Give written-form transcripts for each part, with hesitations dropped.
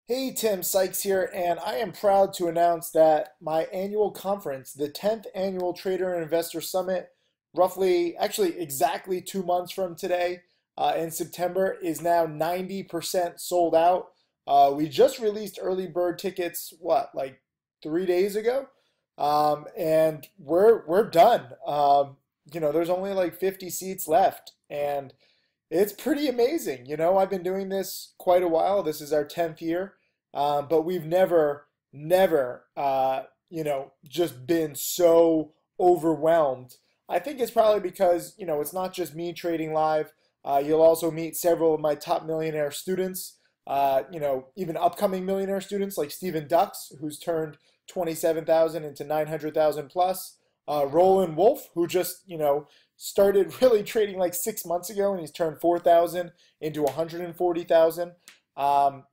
Hey Tim, Sykes here, and I am proud to announce that my annual conference, the 10th Annual Trader and Investor Summit, actually exactly 2 months from today, in September, is now 90% sold out. We just released early bird tickets, like 3 days ago? And we're done. There's only like 50 seats left, and it's pretty amazing. I've been doing this quite a while. This is our 10th year. But we've never, just been so overwhelmed. I think it's probably because, it's not just me trading live. You'll also meet several of my top millionaire students, even upcoming millionaire students like Stephen Ducks, who's turned 27,000 into 900,000 plus. Roland Wolf, who just, started really trading like 6 months ago and he's turned 4,000 into 140,000.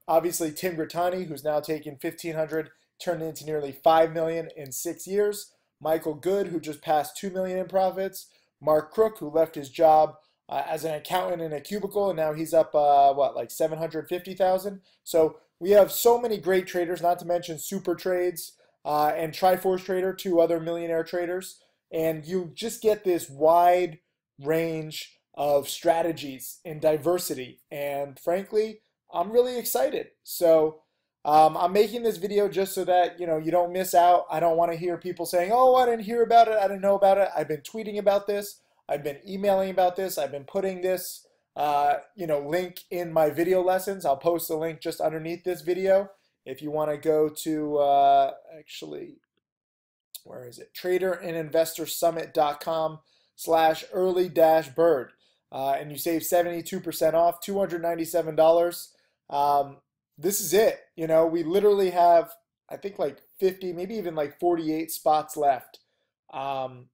Obviously, Tim Grittani, who's now taken 1,500, turned into nearly 5 million in 6 years. Michael Good, who just passed 2 million in profits. Mark Crook, who left his job as an accountant in a cubicle, and now he's up, like 750,000. So we have so many great traders, not to mention Super Trades and Triforce Trader, two other millionaire traders. And you just get this wide range of strategies and diversity. And frankly, I'm really excited. So I'm making this video just so that you don't miss out. I don't want to hear people saying, "Oh, I didn't hear about it. I didn't know about it." I've been tweeting about this. I've been emailing about this. I've been putting this link in my video lessons. I'll post the link just underneath this video if you want to go to where is it? traderandinvestorsummit.com/early-bird. And you save 72% off, $297. This is it. We literally have, I think, like 50, maybe even like 48 spots left. And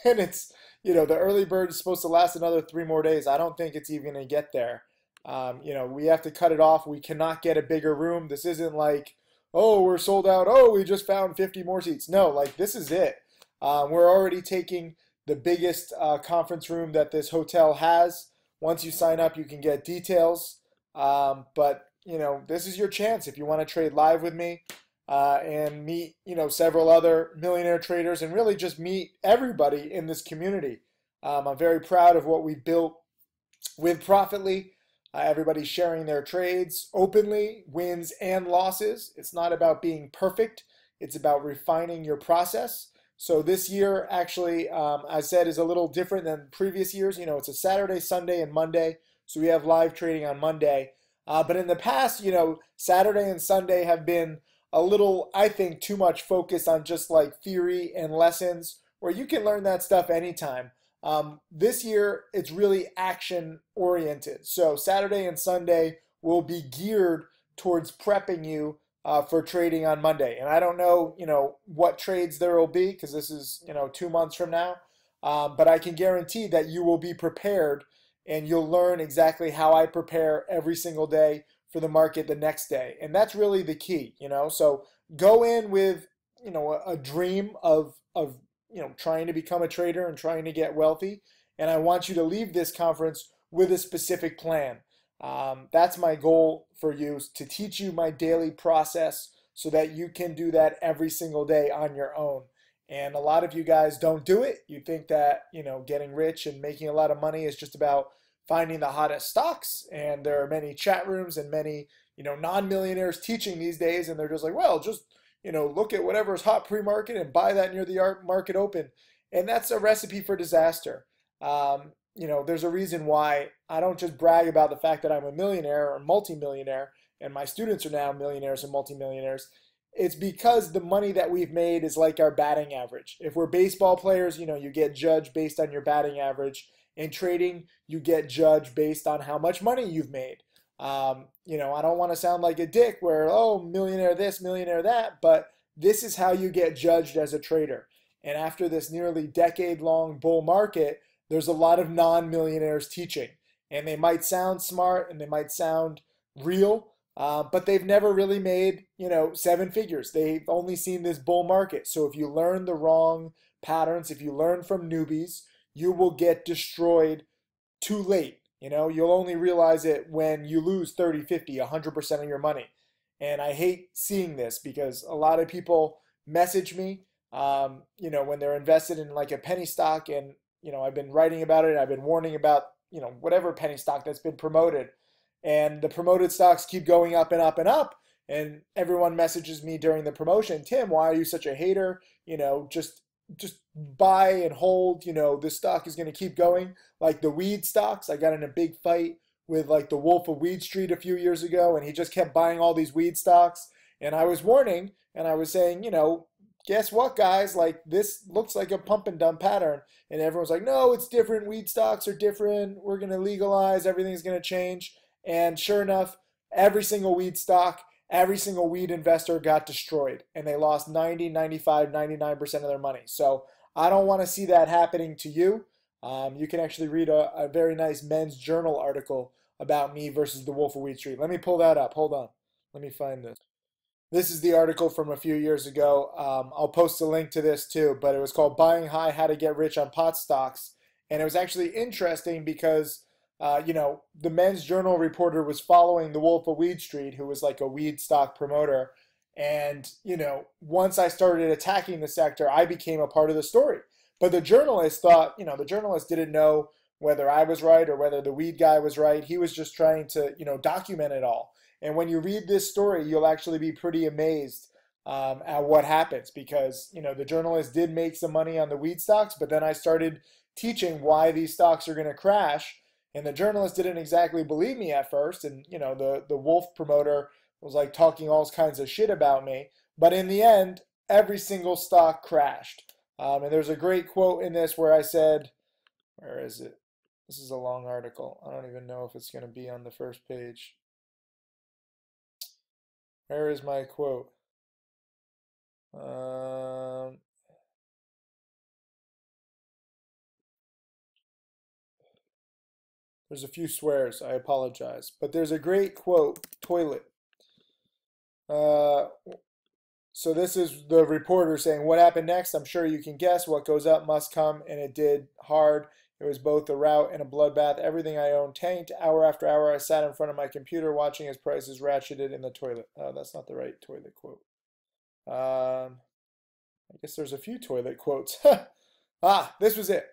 it's, the early bird is supposed to last another 3 more days. I don't think it's even going to get there. We have to cut it off. We cannot get a bigger room. This isn't like, oh, we're sold out. Oh, we just found 50 more seats. No, like this is it. We're already taking the biggest conference room that this hotel has. Once you sign up, you can get details. But this is your chance if you want to trade live with me and meet, several other millionaire traders and really just meet everybody in this community. I'm very proud of what we built with Profitly. Everybody's sharing their trades openly, wins and losses. It's not about being perfect. It's about refining your process. So this year, actually, as I said, is a little different than previous years. It's a Saturday, Sunday, and Monday. So we have live trading on Monday. But in the past, Saturday and Sunday have been a little, I think, too much focused on just like theory and lessons where you can learn that stuff anytime. This year, it's really action oriented. So Saturday and Sunday will be geared towards prepping you for trading on Monday. And I don't know, what trades there will be because this is, 2 months from now. But I can guarantee that you will be prepared and you'll learn exactly how I prepare every single day for the market the next day. And that's really the key, So go in with, a dream of trying to become a trader and trying to get wealthy. And I want you to leave this conference with a specific plan. That's my goal for you, to teach you my daily process so that you can do that every single day on your own. And a lot of you guys don't do it. You think that, getting rich and making a lot of money is just about finding the hottest stocks. And there are many chat rooms and many, non-millionaires teaching these days. And they're just like, well, just, look at whatever's hot pre-market and buy that near the market open. And that's a recipe for disaster. There's a reason why I don't just brag about the fact that I'm a millionaire or multimillionaire and my students are now millionaires and multimillionaires. It's because the money that we've made is like our batting average. If we're baseball players, you get judged based on your batting average. In trading, you get judged based on how much money you've made. I don't want to sound like a dick where, oh, millionaire this, millionaire that, but this is how you get judged as a trader. And after this nearly decade-long bull market, there's a lot of non-millionaires teaching. And they might sound smart and they might sound real, but they've never really made, 7 figures. They've only seen this bull market. So if you learn the wrong patterns, if you learn from newbies, you will get destroyed too late. You'll only realize it when you lose 30, 50, 100% of your money. And I hate seeing this because a lot of people message me, when they're invested in like a penny stock, and I've been writing about it. I've been warning about whatever penny stock that's been promoted, and the promoted stocks keep going up and up and up. And everyone messages me during the promotion, Tim, why are you such a hater? Just buy and hold. This stock is going to keep going. Like the weed stocks, I got in a big fight with like the Wolf of Weed Street a few years ago, and he just kept buying all these weed stocks. And I was warning, and I was saying, guess what, guys? Like this looks like a pump and dump pattern. And everyone's like, no, it's different. Weed stocks are different. We're going to legalize. Everything's going to change. And sure enough, every single weed stock, every single weed investor got destroyed. And they lost 90, 95, 99% of their money. So I don't want to see that happening to you. You can actually read a very nice Men's Journal article about me versus the Wolf of Wheat Street. Let me pull that up. Hold on. Let me find this. This is the article from a few years ago. I'll post a link to this too, but it was called Buying High, How to Get Rich on Pot Stocks. And it was actually interesting because, the Men's Journal reporter was following the Wolf of Weed Street, who was like a weed stock promoter. And, once I started attacking the sector, I became a part of the story. But the journalist thought, the journalist didn't know whether I was right or whether the weed guy was right. He was just trying to, document it all. And when you read this story, you'll actually be pretty amazed at what happens because, the journalist did make some money on the weed stocks, but then I started teaching why these stocks are going to crash. And the journalist didn't exactly believe me at first. And, the Wolf promoter was like talking all kinds of shit about me. But in the end, every single stock crashed. And there's a great quote in this where I said, where is it? This is a long article. I don't even know if it's going to be on the first page. Where is my quote? There's a few swears. I apologize. But there's a great quote, toilet. So this is the reporter saying, what happened next? I'm sure you can guess. What goes up must come, and it did hard. It was both a rout and a bloodbath. Everything I owned tanked. Hour after hour, I sat in front of my computer watching as prices ratcheted in the toilet. Oh, that's not the right toilet quote. I guess there's a few toilet quotes. This was it.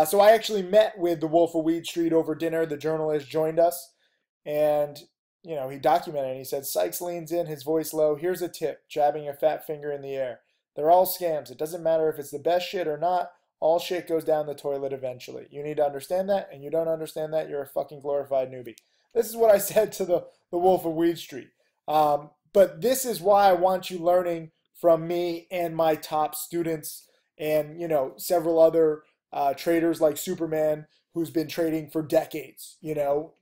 So I actually met with the Wolf of Weed Street over dinner. The journalist joined us, and he documented it. He said, Sykes leans in, his voice low. Here's a tip, jabbing a fat finger in the air. They're all scams. It doesn't matter if it's the best shit or not. All shit goes down the toilet eventually. You need to understand that, and you don't understand that, you're a fucking glorified newbie. This is what I said to the Wolf of Weed Street. But this is why I want you learning from me and my top students and, several other traders like Superman who's been trading for decades.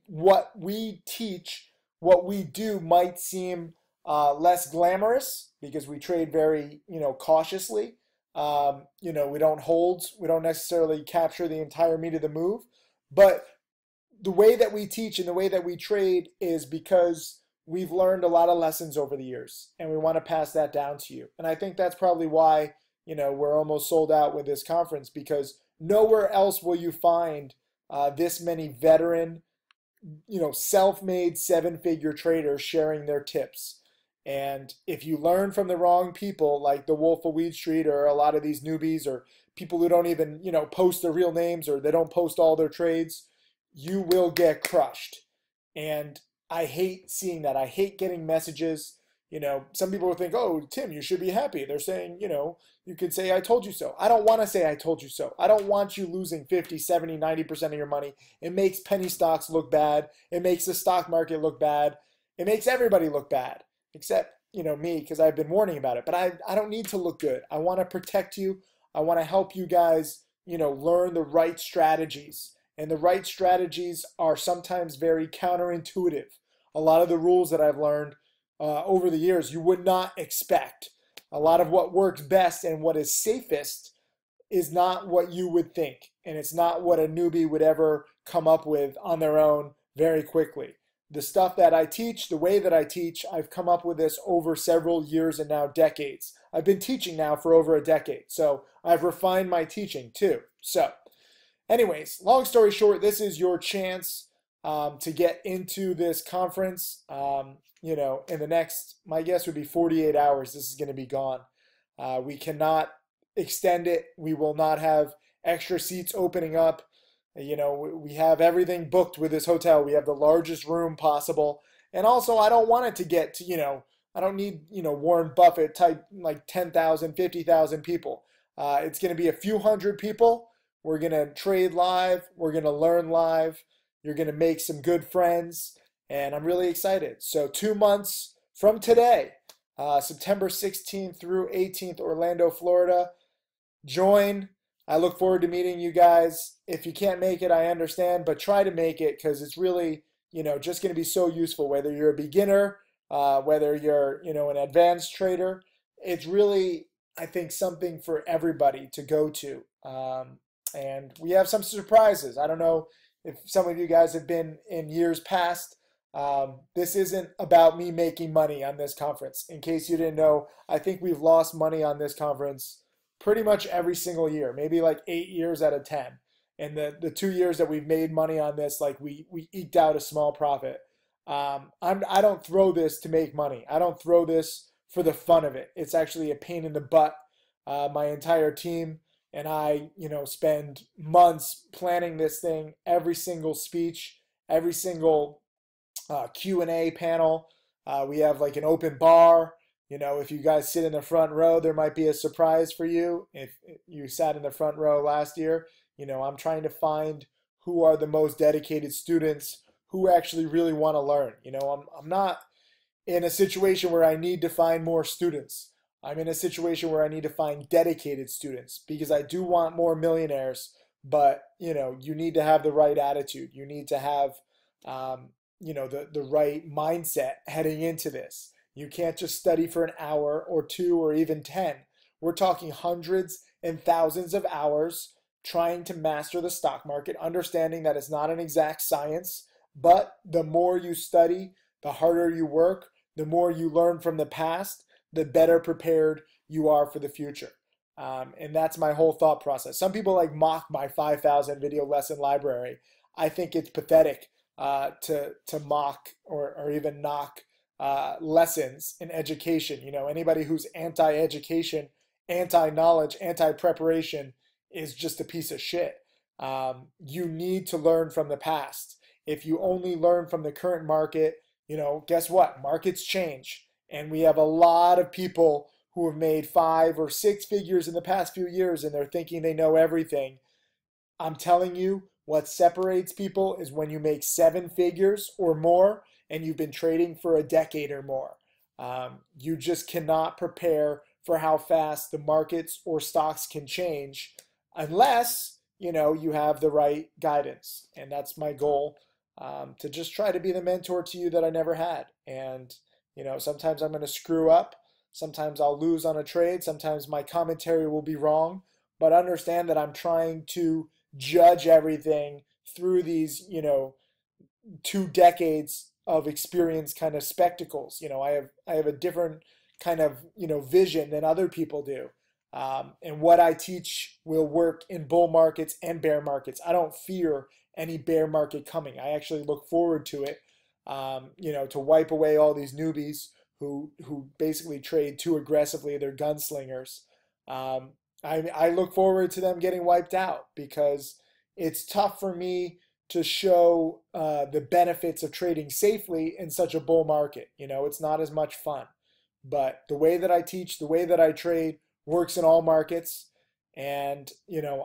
What we teach, what we do might seem less glamorous because we trade very, cautiously. We don't necessarily capture the entire meat of the move, but the way that we teach and the way that we trade is because we've learned a lot of lessons over the years and we want to pass that down to you. And I think that's probably why, we're almost sold out with this conference, because nowhere else will you find this many veteran, self-made seven-figure traders sharing their tips. And if you learn from the wrong people, like the Wolf of Weed Street or a lot of these newbies or people who don't even, post their real names or they don't post all their trades, you will get crushed. And I hate seeing that. I hate getting messages. Some people will think, oh, Tim, you should be happy. They're saying, you could say, I told you so. I don't want to say I told you so. I don't want you losing 50, 70, 90% of your money. It makes penny stocks look bad. It makes the stock market look bad. It makes everybody look bad. Except, me, because I've been warning about it. But I don't need to look good. I want to protect you. I want to help you guys, learn the right strategies. And the right strategies are sometimes very counterintuitive. A lot of the rules that I've learned over the years, you would not expect. A lot of what works best and what is safest is not what you would think. And it's not what a newbie would ever come up with on their own very quickly. The stuff that I teach, the way that I teach, I've come up with this over several years and now decades. I've been teaching now for over a decade, so I've refined my teaching too. So anyways, long story short, this is your chance to get into this conference. In the next, my guess would be 48 hours, this is going to be gone. We cannot extend it. We will not have extra seats opening up. We have everything booked with this hotel. We have the largest room possible. And also, I don't want it to get to, I don't need, Warren Buffett type like 10,000, 50,000 people. It's going to be a few hundred people. We're going to trade live. We're going to learn live. You're going to make some good friends. And I'm really excited. So 2 months from today, September 16th through 18th, Orlando, Florida. Join. I look forward to meeting you guys. If you can't make it, I understand, but try to make it because it's really, just going to be so useful, whether you're a beginner, whether you're, an advanced trader. It's really, I think, something for everybody to go to. And we have some surprises. I don't know if some of you guys have been in years past. This isn't about me making money on this conference. In case you didn't know, I think we've lost money on this conference pretty much every single year, maybe like 8 years out of 10. And the 2 years that we've made money on this, like we eked out a small profit. I don't throw this to make money. I don't throw this for the fun of it. It's actually a pain in the butt. My entire team and I, spend months planning this thing, every single speech, every single Q&A panel. We have like an open bar. If you guys sit in the front row, there might be a surprise for you. If you sat in the front row last year, I'm trying to find who are the most dedicated students who actually really want to learn. I'm not in a situation where I need to find more students. I'm in a situation where I need to find dedicated students because I do want more millionaires, but you need to have the right attitude. You need to have the right mindset heading into this. You can't just study for an hour or 2 or even 10. We're talking hundreds and thousands of hours trying to master the stock market, understanding that it's not an exact science, but the more you study, the harder you work, the more you learn from the past, the better prepared you are for the future. And that's my whole thought process. Some people mock my 5,000 video lesson library. I think it's pathetic to mock or even knock lessons in education. Anybody who's anti-education, anti-knowledge, anti-preparation is just a piece of shit. You need to learn from the past. If you only learn from the current market, guess what? Markets change. And we have a lot of people who have made 5 or 6 figures in the past few years and they're thinking they know everything. I'm telling you, what separates people is when you make 7 figures or more and you've been trading for a decade or more. You just cannot prepare for how fast the markets or stocks can change unless, you have the right guidance. And that's my goal, to just try to be the mentor to you that I never had. And, sometimes I'm going to screw up. Sometimes I'll lose on a trade. Sometimes my commentary will be wrong. But understand that I'm trying to judge everything through these, 2 decades of experience kind of spectacles. I have a different kind of, vision than other people do. And what I teach will work in bull markets and bear markets. I don't fear any bear market coming. I actually look forward to it, to wipe away all these newbies who basically trade too aggressively. They're gunslingers. I look forward to them getting wiped out because it's tough for me to show the benefits of trading safely in such a bull market. It's not as much fun. But the way that I teach, the way that I trade works in all markets. And,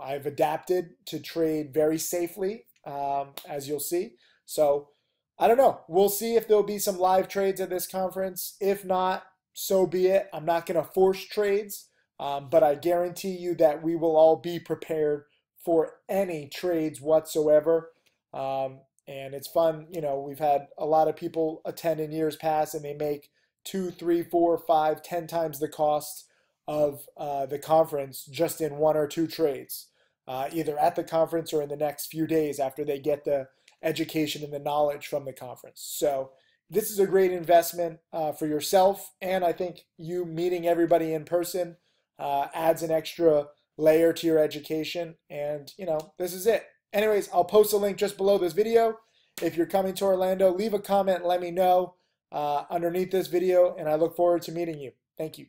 I've adapted to trade very safely, as you'll see. So I don't know. We'll see if there'll be some live trades at this conference. If not, so be it. I'm not going to force trades, but I guarantee you that we will all be prepared for any trades whatsoever. And it's fun. We've had a lot of people attend in years past and they make 2, 3, 4, 5, 10 times the cost of the conference just in 1 or 2 trades, either at the conference or in the next few days after they get the education and the knowledge from the conference. So this is a great investment for yourself, and I think you meeting everybody in person adds an extra layer to your education, and this is it. Anyways, I'll post a link just below this video. If you're coming to Orlando, leave a comment and let me know underneath this video, and I look forward to meeting you. Thank you.